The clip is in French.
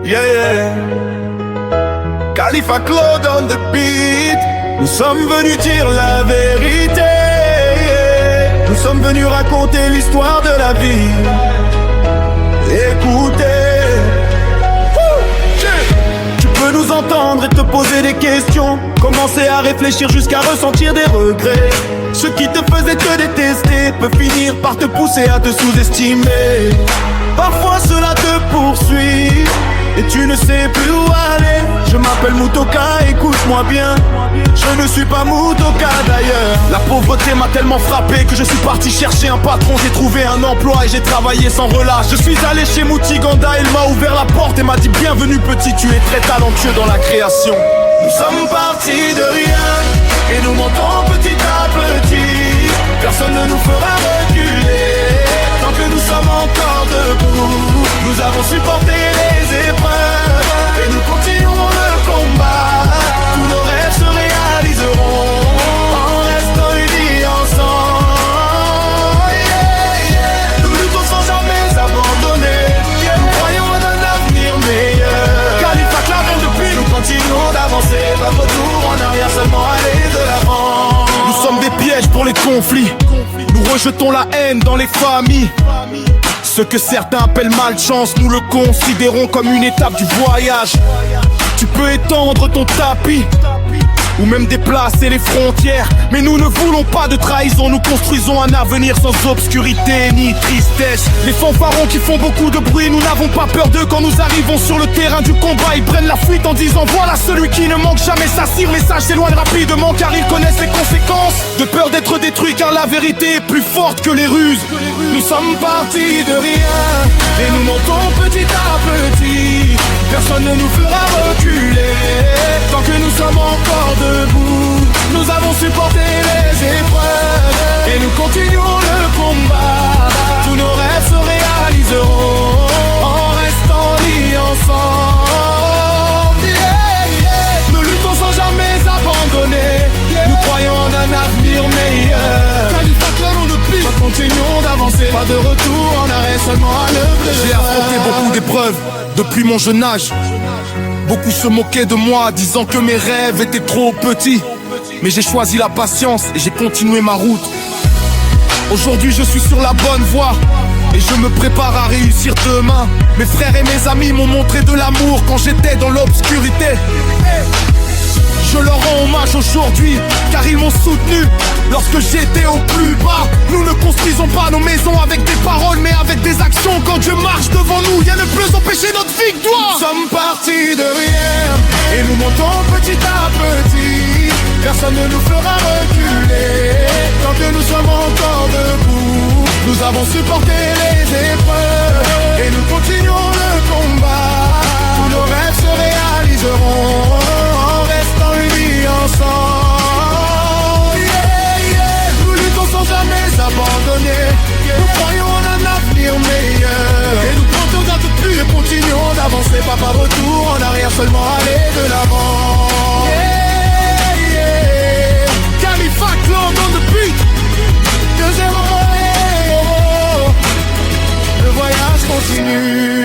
Yeah, yeah. Khalifa Claude on the beat. Nous sommes venus dire la vérité. Nous sommes venus raconter l'histoire de la vie. Écoutez. Tu peux nous entendre et te poser des questions. Commencer à réfléchir jusqu'à ressentir des regrets. Ce qui te faisait te détester peut finir par te pousser à te sous-estimer. Parfois cela te poursuit et tu ne sais plus où aller. Je m'appelle Mutoka, écoute-moi bien. Je ne suis pas Mutoka d'ailleurs. La pauvreté m'a tellement frappé que je suis parti chercher un patron. J'ai trouvé un emploi et j'ai travaillé sans relâche. Je suis allé chez Mutiganda, il m'a ouvert la porte et m'a dit bienvenue petit, tu es très talentueux dans la création. Nous sommes partis de rien et nous montons petit à petit. Personne ne nous fera reculer tant que nous sommes encore debout. Nous avons supporté les épreuves et nous continuons le combat. Tous nos rêves se réaliseront en restant unis ensemble. Yeah, yeah. Nous luttons sans jamais abandonner. Yeah. Nous croyons en un avenir meilleur. Khalifa Claude depuis, nous continuons d'avancer. Pas de retour en arrière, seulement aller de l'avant. Nous sommes des pièges pour les conflits. Nous rejetons la haine dans les familles. Ce que certains appellent malchance, nous le considérons comme une étape du voyage. Tu peux étendre ton tapis ou même déplacer les frontières, mais nous ne voulons pas de trahison. Nous construisons un avenir sans obscurité ni tristesse. Les fanfarons qui font beaucoup de bruit, nous n'avons pas peur d'eux. Quand nous arrivons sur le terrain du combat, ils prennent la fuite en disant voilà celui qui ne manque jamais sa cire. Message s'éloigne rapidement car ils connaissent les conséquences. De peur d'être détruits car la vérité est plus forte que les ruses. Nous sommes partis de rien et nous montons petit à petit. Personne ne nous fera reculer tant que nous sommes encore debout. Nous avons supporté les épreuves et nous continuons le combat. Tous nos rêves se réaliseront en restant liés ensemble. Yeah, yeah. Nous luttons sans jamais abandonner. Yeah. Nous croyons en un avenir meilleur. Nous continuons d'avancer, pas de retour en arrêt, seulement à l'œuvre. J'ai affronté beaucoup d'épreuves depuis mon jeune âge. Beaucoup se moquaient de moi, disant que mes rêves étaient trop petits. Mais j'ai choisi la patience et j'ai continué ma route. Aujourd'hui je suis sur la bonne voie et je me prépare à réussir demain. Mes frères et mes amis m'ont montré de l'amour quand j'étais dans l'obscurité. Je leur rends hommage aujourd'hui car ils m'ont soutenu lorsque j'étais au plus bas. Nous ne construisons pas nos maisons avec des paroles mais avec des actions. Quand Dieu marche devant nous, rien ne peut empêcher notre victoire. Nous sommes partis de rien et nous montons petit à petit. Personne ne nous fera reculer tant que nous sommes encore debout. Nous avons supporté les épreuves et nous continuons le combat. Tous nos rêves se réaliseront en restant unis ensemble. Yeah, yeah. Nous luttons sans jamais abandonner. Nous croyons en un avenir meilleur et nous comptons un peu plus et continuons d'avancer. Pas de retour en arrière, seulement aller de l'avant. Yeah, yeah. Khalifa Claude on the beat. Le voyage continue.